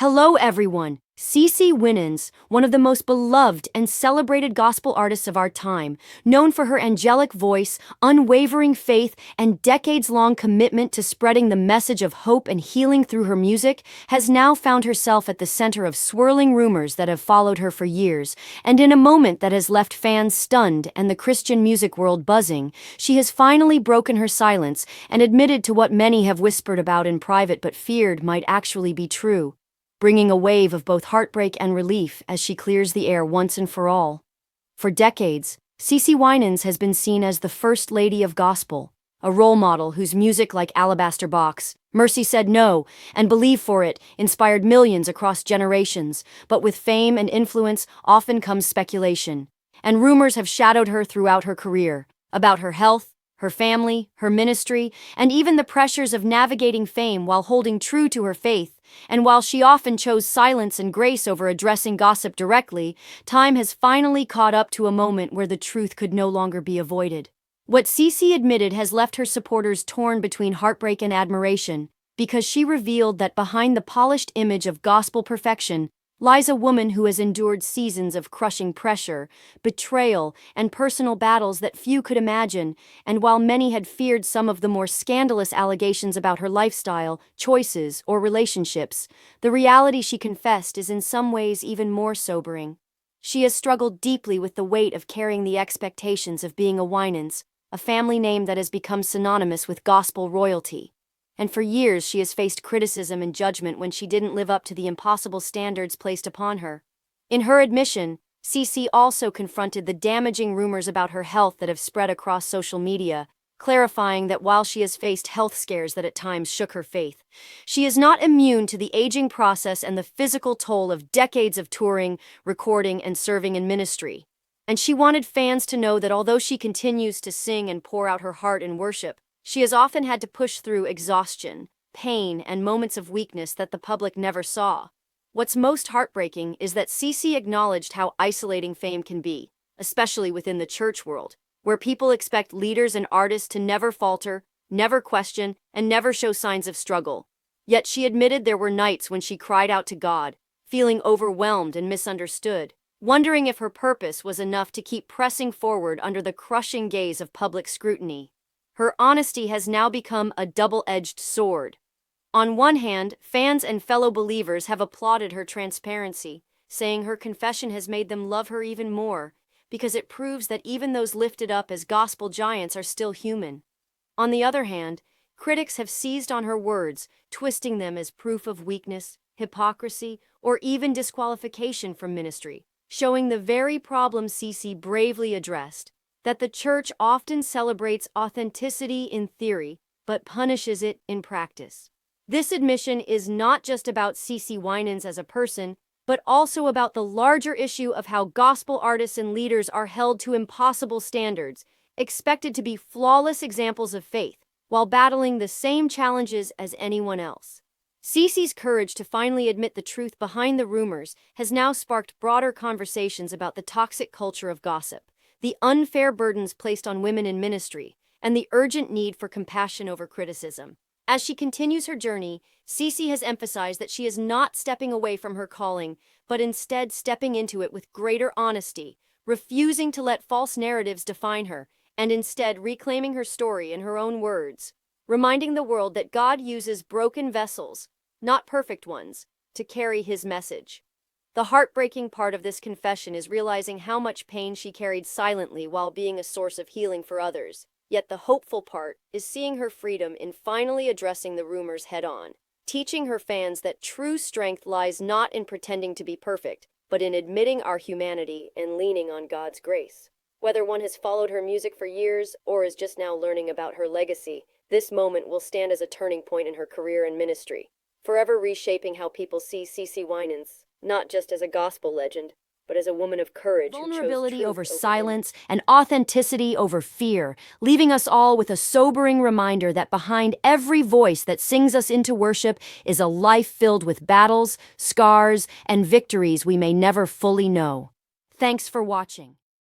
Hello everyone, CeCe Winans, one of the most beloved and celebrated gospel artists of our time, known for her angelic voice, unwavering faith, and decades-long commitment to spreading the message of hope and healing through her music, has now found herself at the center of swirling rumors that have followed her for years, and in a moment that has left fans stunned and the Christian music world buzzing, she has finally broken her silence and admitted to what many have whispered about in private but feared might actually be true, bringing a wave of both heartbreak and relief as she clears the air once and for all. For decades, CeCe Winans has been seen as the First Lady of Gospel, a role model whose music like Alabaster Box, Mercy Said No, and Believe for It inspired millions across generations, but with fame and influence often comes speculation, and rumors have shadowed her throughout her career, about her health, her family, her ministry, and even the pressures of navigating fame while holding true to her faith. And while she often chose silence and grace over addressing gossip directly, time has finally caught up to a moment where the truth could no longer be avoided. What CeCe admitted has left her supporters torn between heartbreak and admiration, because she revealed that behind the polished image of gospel perfection lies a woman who has endured seasons of crushing pressure, betrayal, and personal battles that few could imagine, and while many had feared some of the more scandalous allegations about her lifestyle, choices, or relationships, the reality she confessed is in some ways even more sobering. She has struggled deeply with the weight of carrying the expectations of being a Winans, a family name that has become synonymous with gospel royalty. And for years she has faced criticism and judgment when she didn't live up to the impossible standards placed upon her. In her admission, CeCe also confronted the damaging rumors about her health that have spread across social media, clarifying that while she has faced health scares that at times shook her faith, she is not immune to the aging process and the physical toll of decades of touring, recording, and serving in ministry. And she wanted fans to know that although she continues to sing and pour out her heart in worship, she has often had to push through exhaustion, pain, and moments of weakness that the public never saw. What's most heartbreaking is that CeCe acknowledged how isolating fame can be, especially within the church world, where people expect leaders and artists to never falter, never question, and never show signs of struggle. Yet she admitted there were nights when she cried out to God, feeling overwhelmed and misunderstood, wondering if her purpose was enough to keep pressing forward under the crushing gaze of public scrutiny. Her honesty has now become a double-edged sword. On one hand, fans and fellow believers have applauded her transparency, saying her confession has made them love her even more, because it proves that even those lifted up as gospel giants are still human. On the other hand, critics have seized on her words, twisting them as proof of weakness, hypocrisy, or even disqualification from ministry, showing the very problem CeCe bravely addressed, that the church often celebrates authenticity in theory, but punishes it in practice. This admission is not just about CeCe Winans as a person, but also about the larger issue of how gospel artists and leaders are held to impossible standards, expected to be flawless examples of faith, while battling the same challenges as anyone else. CeCe's courage to finally admit the truth behind the rumors has now sparked broader conversations about the toxic culture of gossip, the unfair burdens placed on women in ministry, and the urgent need for compassion over criticism. As she continues her journey, CeCe has emphasized that she is not stepping away from her calling, but instead stepping into it with greater honesty, refusing to let false narratives define her, and instead reclaiming her story in her own words, reminding the world that God uses broken vessels, not perfect ones, to carry His message. The heartbreaking part of this confession is realizing how much pain she carried silently while being a source of healing for others. Yet the hopeful part is seeing her freedom in finally addressing the rumors head-on, teaching her fans that true strength lies not in pretending to be perfect, but in admitting our humanity and leaning on God's grace. Whether one has followed her music for years or is just now learning about her legacy, this moment will stand as a turning point in her career and ministry, forever reshaping how people see CeCe Winans, not just as a gospel legend, but as a woman of courage who chose Vulnerability over truth silence and authenticity over fear, leaving us all with a sobering reminder that behind every voice that sings us into worship is a life filled with battles, scars, and victories we may never fully know. Thanks for watching.